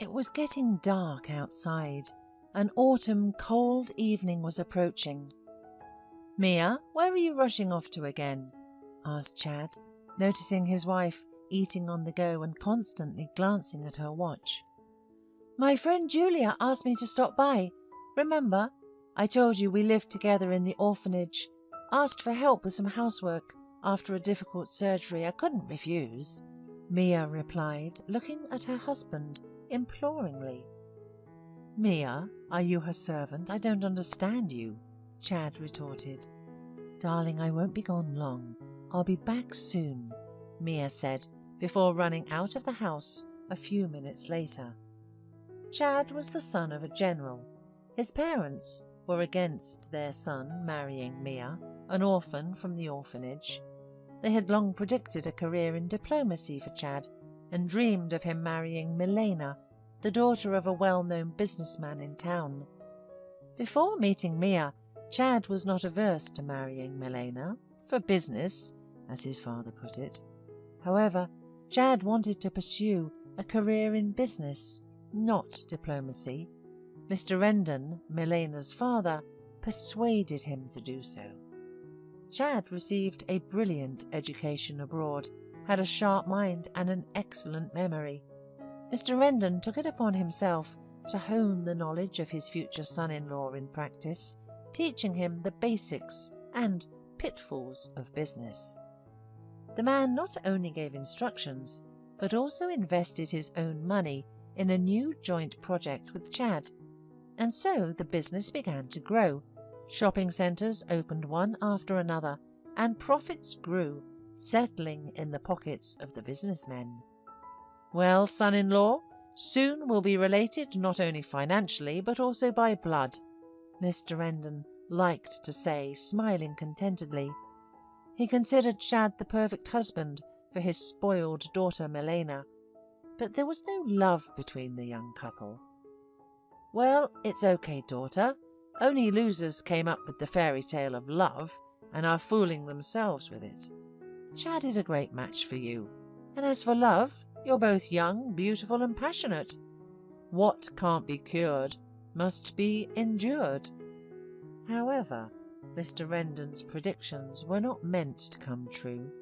It was getting dark outside. An autumn cold evening was approaching. "Mia, where are you rushing off to again?" asked Chad, noticing his wife eating on the go and constantly glancing at her watch. "My friend Julia asked me to stop by. Remember, I told you we lived together in the orphanage. Asked for help with some housework after a difficult surgery. I couldn't refuse," Mia replied, looking at her husband imploringly. "Mia, are you her servant? I don't understand you," Chad retorted. "Darling, I won't be gone long. I'll be back soon," Mia said before running out of the house a few minutes later. Chad was the son of a general. His parents were against their son marrying Mia, an orphan from the orphanage. They had long predicted a career in diplomacy for Chad and dreamed of him marrying Milena, the daughter of a well-known businessman in town. Before meeting Mia, Chad was not averse to marrying Milena, for business, as his father put it. However, Chad wanted to pursue a career in business, not diplomacy. Mr. Rendon, Milena's father, persuaded him to do so. Chad received a brilliant education abroad, had a sharp mind and an excellent memory. Mr. Rendon took it upon himself to hone the knowledge of his future son-in-law in practice, teaching him the basics and pitfalls of business. The man not only gave instructions, but also invested his own money in a new joint project with Chad, and so the business began to grow. Shopping centres opened one after another, and profits grew, settling in the pockets of the businessmen. "Well, son-in-law, soon we'll be related not only financially but also by blood," Mr. Rendon liked to say, smiling contentedly. He considered Chad the perfect husband for his spoiled daughter Milena, but there was no love between the young couple. "Well, it's okay, daughter. Only losers came up with the fairy tale of love and are fooling themselves with it. Chad is a great match for you, and as for love, you're both young, beautiful and passionate. What can't be cured must be endured." However, Mr. Rendon's predictions were not meant to come true.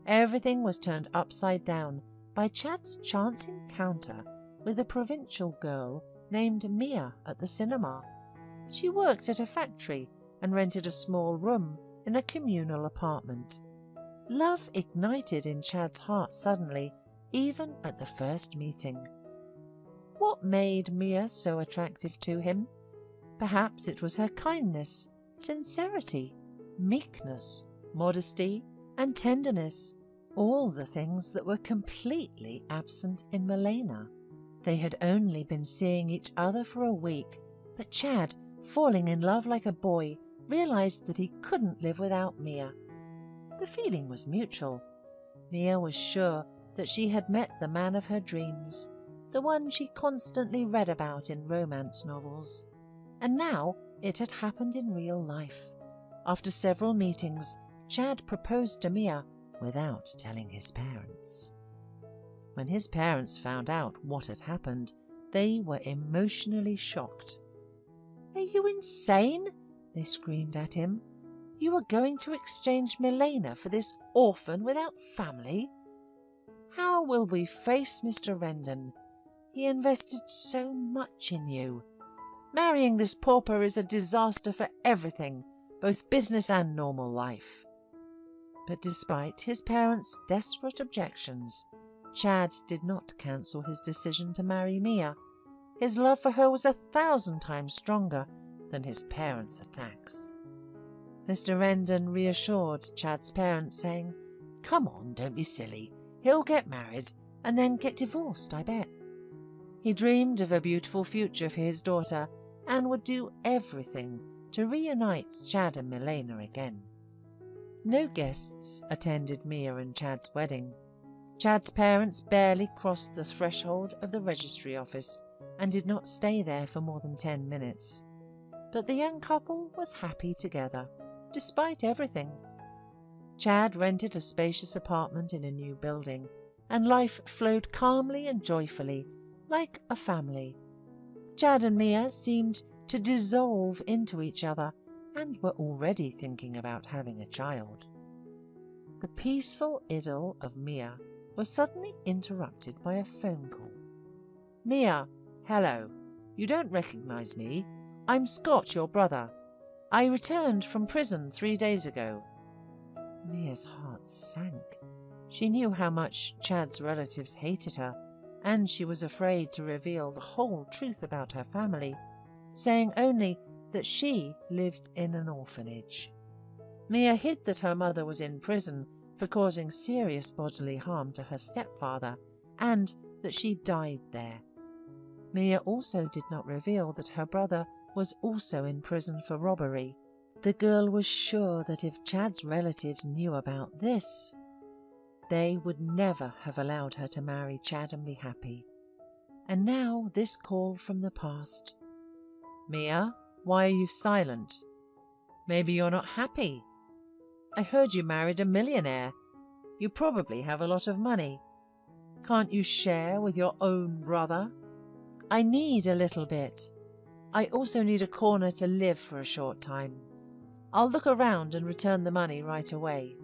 Everything was turned upside down by Chad's chance encounter with a provincial girl named Mia at the cinema. She worked at a factory and rented a small room in a communal apartment. Love ignited in Chad's heart suddenly, even at the first meeting. What made Mia so attractive to him? Perhaps it was her kindness, sincerity, meekness, modesty, and tenderness, all the things that were completely absent in Milena. They had only been seeing each other for a week, but Chad, falling in love like a boy, realized that he couldn't live without Mia. The feeling was mutual. Mia was sure that she had met the man of her dreams, the one she constantly read about in romance novels. And now it had happened in real life. After several meetings, Chad proposed to Mia without telling his parents. When his parents found out what had happened, they were emotionally shocked. "Are you insane?" they screamed at him. "You are going to exchange Milena for this orphan without family? How will we face Mr. Rendon? He invested so much in you. Marrying this pauper is a disaster for everything, both business and normal life." But despite his parents' desperate objections, Chad did not cancel his decision to marry Mia. His love for her was 1,000 times stronger than his parents' attacks. Mr. Rendon reassured Chad's parents, saying, "Come on, don't be silly. He'll get married and then get divorced, I bet." He dreamed of a beautiful future for his daughter and would do everything to reunite Chad and Milena again. No guests attended Mia and Chad's wedding. Chad's parents barely crossed the threshold of the registry office and did not stay there for more than 10 minutes. But the young couple was happy together, despite everything. Chad rented a spacious apartment in a new building, and life flowed calmly and joyfully, like a family. Chad and Mia seemed to dissolve into each other and were already thinking about having a child. The peaceful idyll of Mia was suddenly interrupted by a phone call. "Mia, hello. You don't recognize me. I'm Scott, your brother. I returned from prison 3 days ago." Mia's heart sank. She knew how much Chad's relatives hated her, and she was afraid to reveal the whole truth about her family, saying only that she lived in an orphanage. Mia hid that her mother was in prison for causing serious bodily harm to her stepfather, and that she died there. Mia also did not reveal that her brother was also in prison for robbery. The girl was sure that if Chad's relatives knew about this, they would never have allowed her to marry Chad and be happy. And now this call from the past. "Mia, why are you silent? Maybe you're not happy. I heard you married a millionaire. You probably have a lot of money. Can't you share with your own brother?" "I need a little bit. I also need a corner to live for a short time. I'll look around and return the money right away."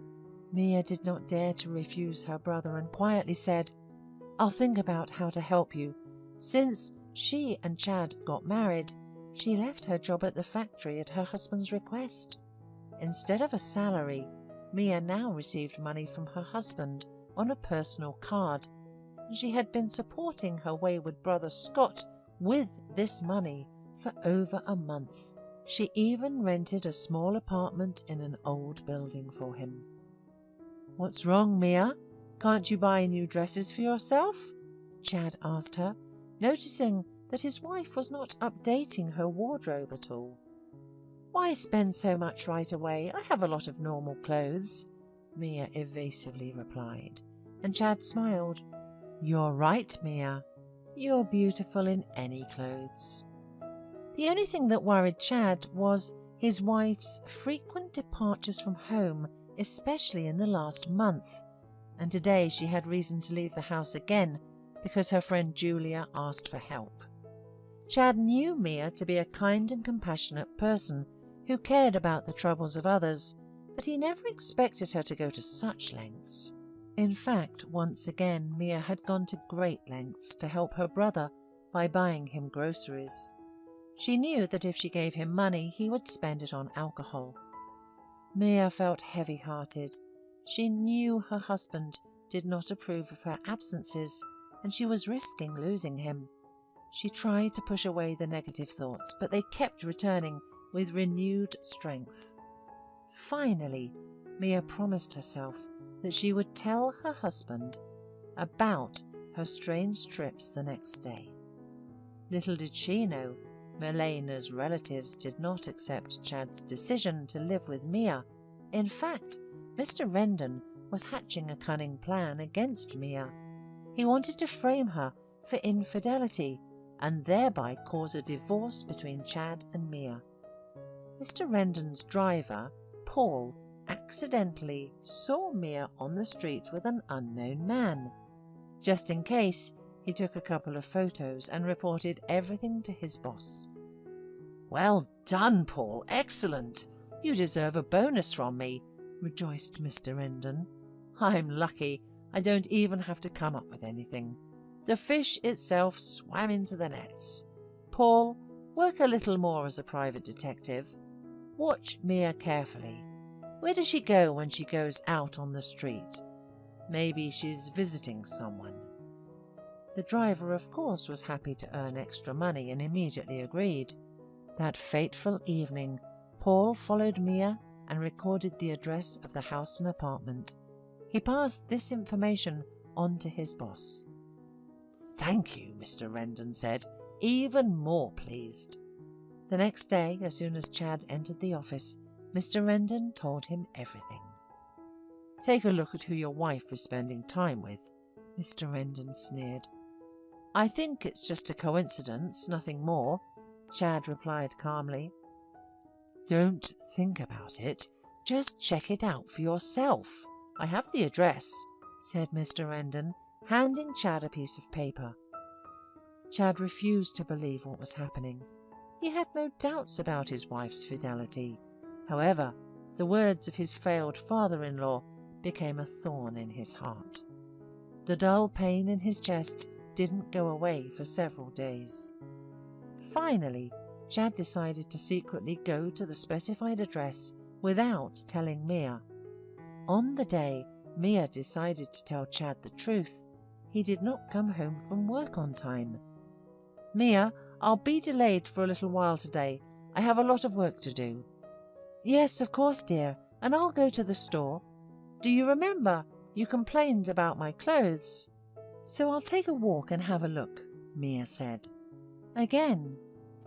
Mia did not dare to refuse her brother and quietly said, "I'll think about how to help you." Since she and Chad got married, she left her job at the factory at her husband's request. Instead of a salary, Mia now received money from her husband on a personal card, and she had been supporting her wayward brother Scott with this money for over a month. She even rented a small apartment in an old building for him. "What's wrong, Mia? Can't you buy new dresses for yourself?" Chad asked her, noticing that his wife was not updating her wardrobe at all. "Why spend so much right away? I have a lot of normal clothes," Mia evasively replied, and Chad smiled. "You're right, Mia. You're beautiful in any clothes." The only thing that worried Chad was his wife's frequent departures from home, especially in the last month, and today she had reason to leave the house again because her friend Julia asked for help. Chad knew Mia to be a kind and compassionate person who cared about the troubles of others, but he never expected her to go to such lengths. In fact, once again, Mia had gone to great lengths to help her brother by buying him groceries. She knew that if she gave him money, he would spend it on alcohol. Mia felt heavy-hearted. She knew her husband did not approve of her absences, and she was risking losing him. She tried to push away the negative thoughts, but they kept returning with renewed strength. Finally, Mia promised herself that she would tell her husband about her strange trips the next day. Little did she know, Melena's relatives did not accept Chad's decision to live with Mia. In fact, Mr. Rendon was hatching a cunning plan against Mia. He wanted to frame her for infidelity and thereby cause a divorce between Chad and Mia. Mr. Rendon's driver, Paul, accidentally saw Mia on the street with an unknown man. Just in case, he took a couple of photos and reported everything to his boss. "Well done, Paul. Excellent. You deserve a bonus from me," rejoiced Mr. Rendon. "I'm lucky. I don't even have to come up with anything. The fish itself swam into the nets. Paul, work a little more as a private detective. Watch Mia carefully. Where does she go when she goes out on the street? Maybe she's visiting someone." The driver, of course, was happy to earn extra money and immediately agreed. That fateful evening, Paul followed Mia and recorded the address of the house and apartment. He passed this information on to his boss. "Thank you," Mr. Rendon said, even more pleased. The next day, as soon as Chad entered the office, Mr. Rendon told him everything. "Take a look at who your wife is spending time with," Mr. Rendon sneered. "I think it's just a coincidence, nothing more," Chad replied calmly. "Don't think about it. Just check it out for yourself. I have the address," said Mr. Rendon, handing Chad a piece of paper. Chad refused to believe what was happening. He had no doubts about his wife's fidelity. However, the words of his failed father-in-law became a thorn in his heart. The dull pain in his chest didn't go away for several days. Finally, Chad decided to secretly go to the specified address without telling Mia. On the day Mia decided to tell Chad the truth, he did not come home from work on time. "Mia, I'll be delayed for a little while today. I have a lot of work to do." "Yes, of course, dear, and I'll go to the store. Do you remember you complained about my clothes? So I'll take a walk and have a look," Mia said. Again,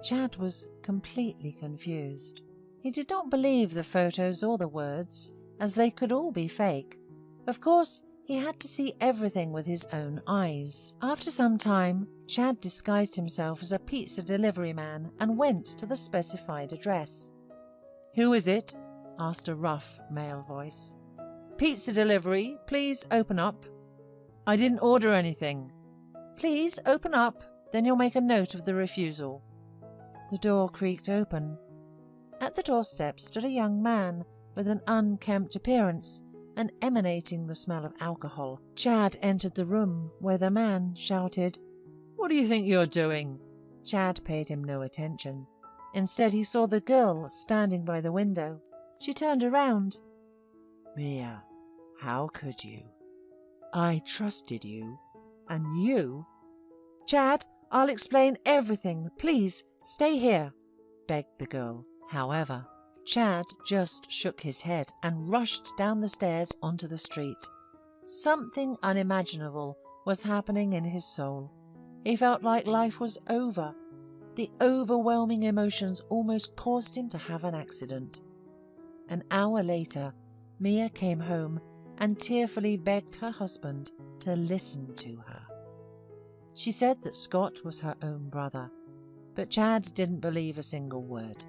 Chad was completely confused. He did not believe the photos or the words, as they could all be fake. Of course, he had to see everything with his own eyes. After some time, Chad disguised himself as a pizza delivery man and went to the specified address. "Who is it?" asked a rough male voice. "Pizza delivery, please open up." "I didn't order anything." "Please open up, then you'll make a note of the refusal." The door creaked open. At the doorstep stood a young man with an unkempt appearance and emanating the smell of alcohol. Chad entered the room, where the man shouted, "What do you think you're doing?" Chad paid him no attention. Instead, he saw the girl standing by the window. She turned around. "Mia, how could you? I trusted you, and you—" "Chad, I'll explain everything. Please, stay here," begged the girl. However, Chad just shook his head and rushed down the stairs onto the street. Something unimaginable was happening in his soul. He felt like life was over. The overwhelming emotions almost caused him to have an accident. An hour later, Mia came home and tearfully begged her husband to listen to her. She said that Scott was her own brother, but Chad didn't believe a single word.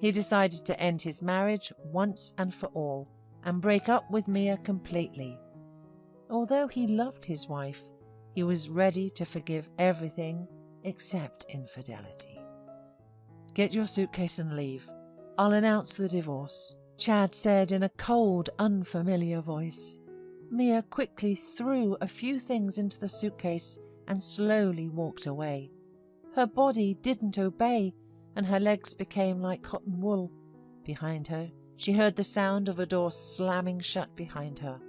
He decided to end his marriage once and for all and break up with Mia completely. Although he loved his wife, he was ready to forgive everything except infidelity. "Get your suitcase and leave. I'll announce the divorce," Chad said in a cold, unfamiliar voice. Mia quickly threw a few things into the suitcase and slowly walked away. Her body didn't obey, and her legs became like cotton wool. Behind her, she heard the sound of a door slamming shut behind her.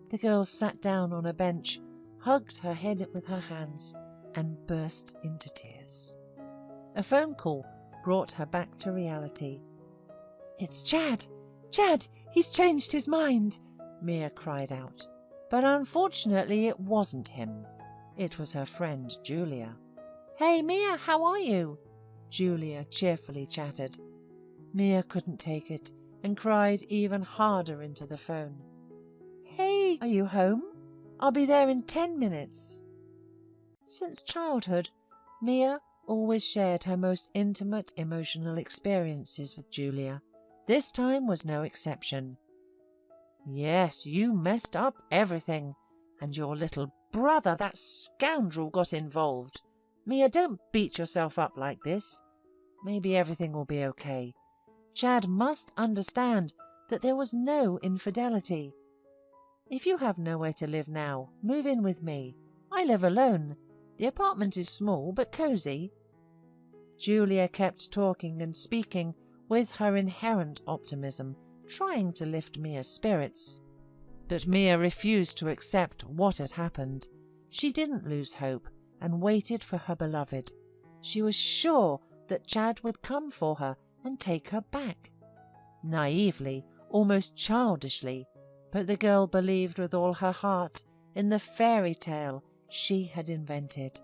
The girl sat down on a bench, hugged her head with her hands, and burst into tears. A phone call brought her back to reality. "It's Chad! Chad! He's changed his mind!" Mia cried out. But unfortunately it wasn't him. It was her friend Julia. "Hey Mia, how are you?" Julia cheerfully chattered. Mia couldn't take it and cried even harder into the phone. "Hey, are you home? I'll be there in 10 minutes. Since childhood, Mia always shared her most intimate emotional experiences with Julia. This time was no exception. "Yes, you messed up everything, and your little brother, that scoundrel, got involved. Mia, don't beat yourself up like this. Maybe everything will be okay. Chad must understand that there was no infidelity. If you have nowhere to live now, move in with me. I live alone. The apartment is small but cozy." Julia kept talking and speaking with her inherent optimism, trying to lift Mia's spirits. But Mia refused to accept what had happened. She didn't lose hope and waited for her beloved. She was sure that Chad would come for her and take her back. Naively, almost childishly, but the girl believed with all her heart in the fairy tale she had invented.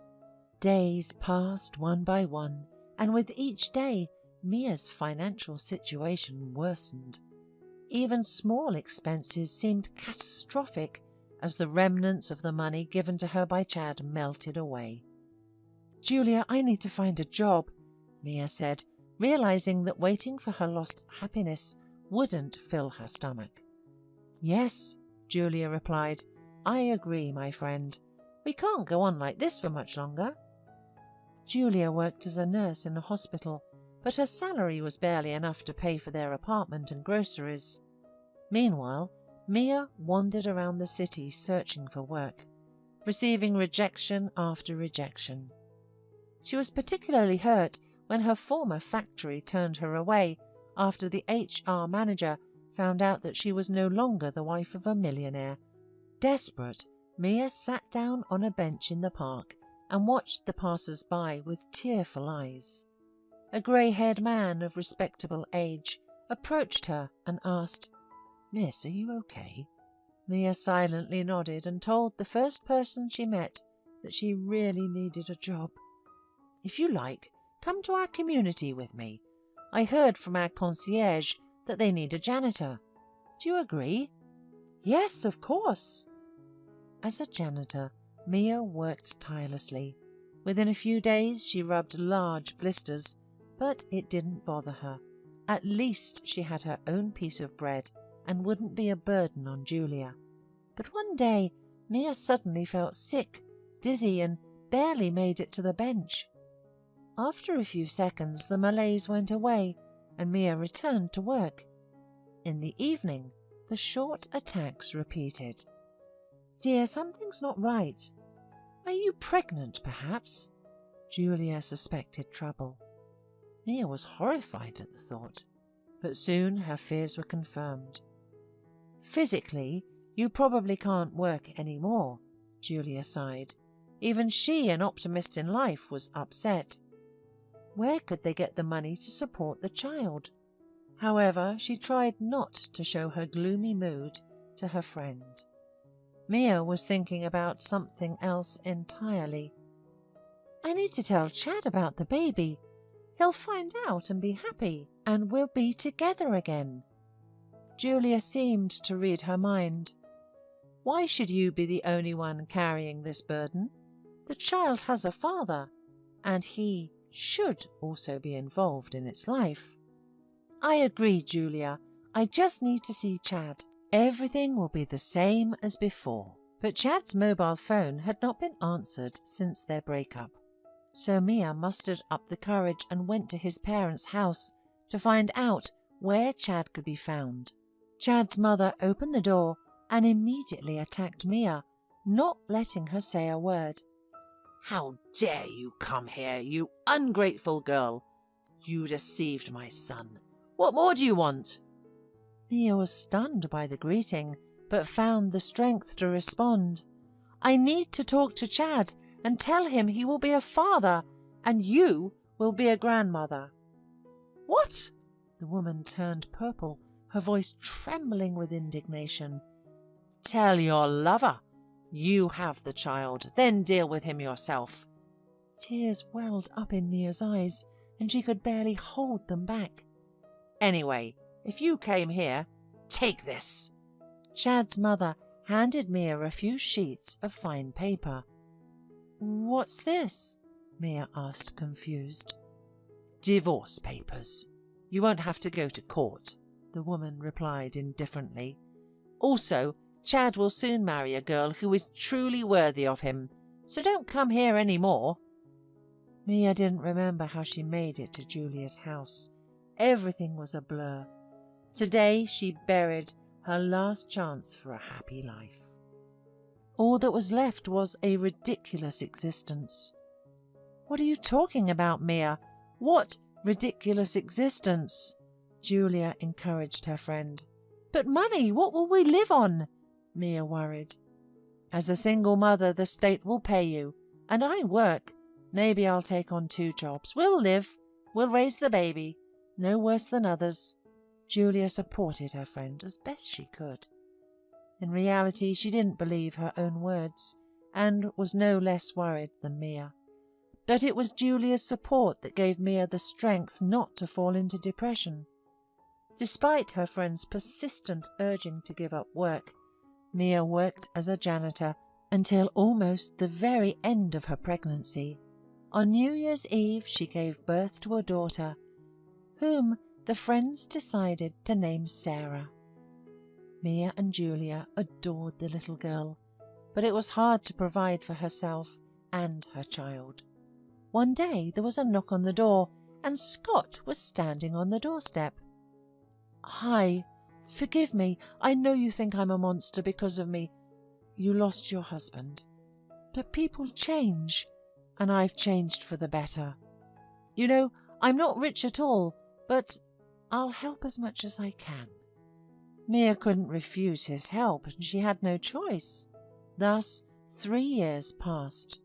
Days passed one by one, and with each day Mia's financial situation worsened. Even small expenses seemed catastrophic as the remnants of the money given to her by Chad melted away. "Julia, I need to find a job," Mia said, realizing that waiting for her lost happiness wouldn't fill her stomach. "Yes," Julia replied, "I agree, my friend. We can't go on like this for much longer." Julia worked as a nurse in a hospital, but her salary was barely enough to pay for their apartment and groceries. Meanwhile, Mia wandered around the city searching for work, receiving rejection after rejection. She was particularly hurt when her former factory turned her away after the HR manager found out that she was no longer the wife of a millionaire. Desperate, Mia sat down on a bench in the park and watched the passers-by with tearful eyes. A grey-haired man of respectable age approached her and asked, "Miss, are you okay?" Mia silently nodded and told the first person she met that she really needed a job. "If you like, come to our community with me. I heard from our concierge that they need a janitor. Do you agree?" "Yes, of course." As a janitor, Mia worked tirelessly. Within a few days she rubbed large blisters, but it didn't bother her. At least she had her own piece of bread and wouldn't be a burden on Julia. But one day Mia suddenly felt sick, dizzy, and barely made it to the bench. After a few seconds the malaise went away and Mia returned to work. In the evening, the short attacks repeated. "Dear, something's not right. Are you pregnant, perhaps?" Julia suspected trouble. Mia was horrified at the thought, but soon her fears were confirmed. "Physically, you probably can't work anymore," Julia sighed. Even she, an optimist in life, was upset. Where could they get the money to support the child? However, she tried not to show her gloomy mood to her friend. Mia was thinking about something else entirely. "I need to tell Chad about the baby. He'll find out and be happy, and we'll be together again." Julia seemed to read her mind. "Why should you be the only one carrying this burden? The child has a father, and he should also be involved in its life." "I agree, Julia. I just need to see Chad. Everything will be the same as before." But Chad's mobile phone had not been answered since their breakup. So Mia mustered up the courage and went to his parents' house to find out where Chad could be found. Chad's mother opened the door and immediately attacked Mia, not letting her say a word. "How dare you come here, you ungrateful girl! You deceived my son. What more do you want?" Mia was stunned by the greeting, but found the strength to respond. "I need to talk to Chad and tell him he will be a father, and you will be a grandmother." "What?" The woman turned purple, her voice trembling with indignation. "Tell your lover. You have the child, then deal with him yourself." Tears welled up in Mia's eyes, and she could barely hold them back. "Anyway, if you came here, take this." Chad's mother handed Mia a few sheets of fine paper. "What's this?" Mia asked, confused. "Divorce papers. You won't have to go to court," the woman replied indifferently. "Also, Chad will soon marry a girl who is truly worthy of him, so don't come here any more." Mia didn't remember how she made it to Julia's house. Everything was a blur. Today she buried her last chance for a happy life. All that was left was a ridiculous existence. "What are you talking about, Mia? What ridiculous existence?" Julia encouraged her friend. "But money, what will we live on?" Mia worried. "As a single mother, the state will pay you, and I work. Maybe I'll take on 2 jobs. We'll live. We'll raise the baby. No worse than others." Julia supported her friend as best she could. In reality, she didn't believe her own words, and was no less worried than Mia. But it was Julia's support that gave Mia the strength not to fall into depression. Despite her friend's persistent urging to give up work, Mia worked as a janitor until almost the very end of her pregnancy. On New Year's Eve, she gave birth to a daughter, whom the friends decided to name Sarah. Mia and Julia adored the little girl, but it was hard to provide for herself and her child. One day there was a knock on the door, and Scott was standing on the doorstep. "Hi, forgive me. I know you think I'm a monster because of me. You lost your husband. But people change, and I've changed for the better. You know, I'm not rich at all, but I'll help as much as I can." Mia couldn't refuse his help, and she had no choice. Thus, 3 years passed.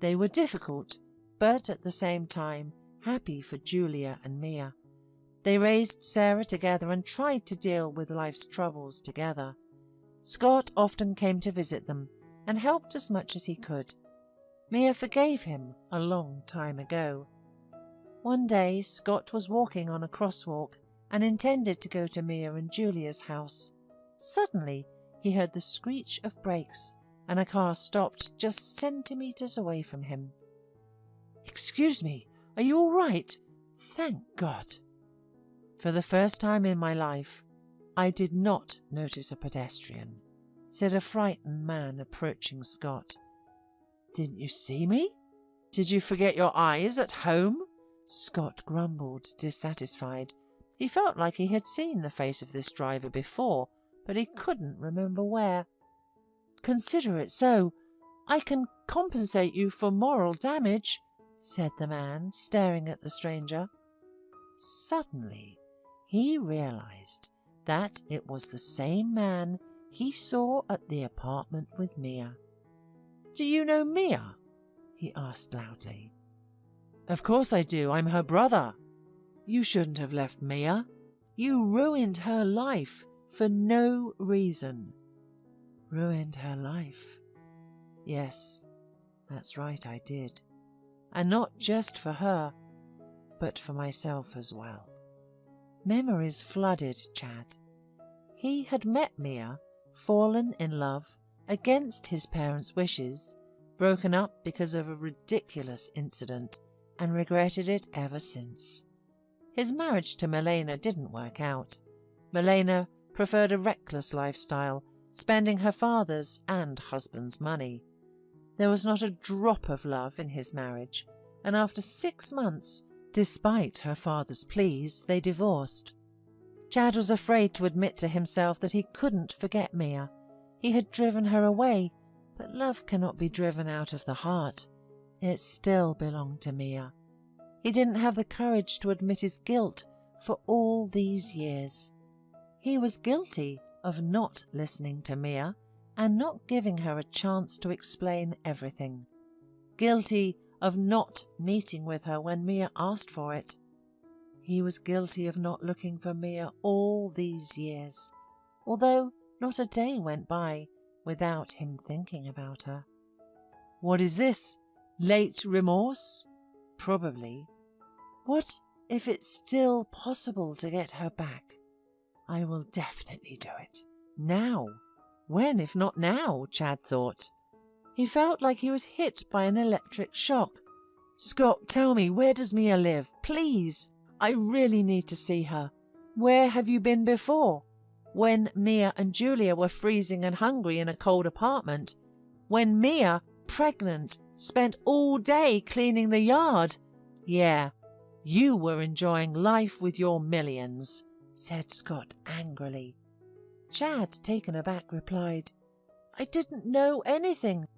They were difficult, but at the same time happy for Julia and Mia. They raised Sarah together and tried to deal with life's troubles together. Scott often came to visit them and helped as much as he could. Mia forgave him a long time ago. One day Scott was walking on a crosswalk and intended to go to Mia and Julia's house. Suddenly he heard the screech of brakes and a car stopped just centimeters away from him. "Excuse me, are you all right? Thank God." "For the first time in my life, I did not notice a pedestrian," said a frightened man approaching Scott. "Didn't you see me? Did you forget your eyes at home?" Scott grumbled, dissatisfied. He felt like he had seen the face of this driver before, but he couldn't remember where. "Consider it so. I can compensate you for moral damage," said the man, staring at the stranger. Suddenly, he realized that it was the same man he saw at the apartment with Mia. "Do you know Mia?" he asked loudly. "Of course I do. I'm her brother." "You shouldn't have left Mia. You ruined her life for no reason." "Ruined her life? Yes, that's right, I did. And not just for her, but for myself as well." Memories flooded Chad. He had met Mia, fallen in love against his parents' wishes, broken up because of a ridiculous incident, and regretted it ever since. His marriage to Milena didn't work out. Milena preferred a reckless lifestyle, spending her father's and husband's money. There was not a drop of love in his marriage, and after 6 months, despite her father's pleas, they divorced. Chad was afraid to admit to himself that he couldn't forget Mia. He had driven her away, but love cannot be driven out of the heart. It still belonged to Mia. He didn't have the courage to admit his guilt for all these years. He was guilty of not listening to Mia and not giving her a chance to explain everything. Guilty of not meeting with her when Mia asked for it. He was guilty of not looking for Mia all these years, although not a day went by without him thinking about her. What is this? Late remorse? Probably. What if it's still possible to get her back? I will definitely do it. Now. When, if not now, Chad thought. He felt like he was hit by an electric shock. "Scott, tell me, where does Mia live? Please. I really need to see her. Where have you been before? When Mia and Julia were freezing and hungry in a cold apartment. When Mia, pregnant, spent all day cleaning the yard. Yeah, you were enjoying life with your millions," said Scott angrily. Chad, taken aback, replied, "I didn't know anything."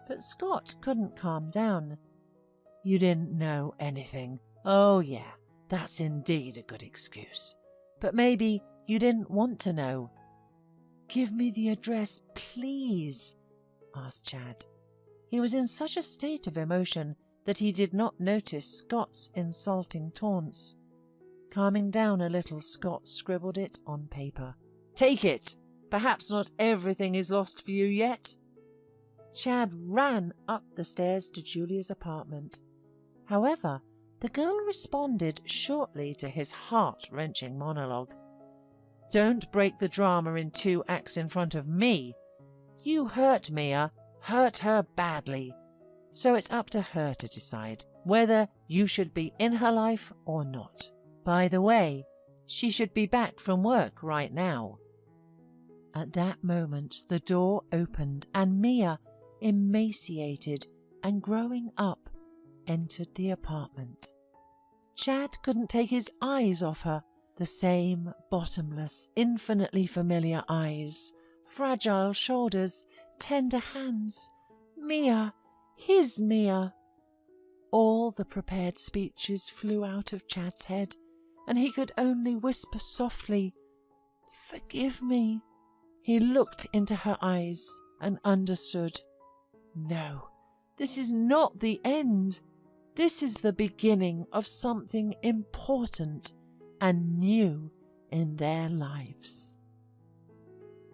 But Scott couldn't calm down. "You didn't know anything? Oh yeah, that's indeed a good excuse. But maybe you didn't want to know." "Give me the address, please," asked Chad. He was in such a state of emotion that he did not notice Scott's insulting taunts. Calming down a little, Scott scribbled it on paper. "Take it. Perhaps not everything is lost for you yet." Chad ran up the stairs to Julia's apartment. However, the girl responded shortly to his heart-wrenching monologue. "Don't break the drama in 2 acts in front of me. You hurt Mia, hurt her badly. So it's up to her to decide whether you should be in her life or not. By the way, she should be back from work right now." At that moment, the door opened and Mia, emaciated and growing up, entered the apartment. Chad couldn't take his eyes off her, the same bottomless, infinitely familiar eyes, fragile shoulders, tender hands. Mia, his Mia. All the prepared speeches flew out of Chad's head, and he could only whisper softly, "Forgive me." He looked into her eyes and understood. No, this is not the end. This is the beginning of something important and new in their lives.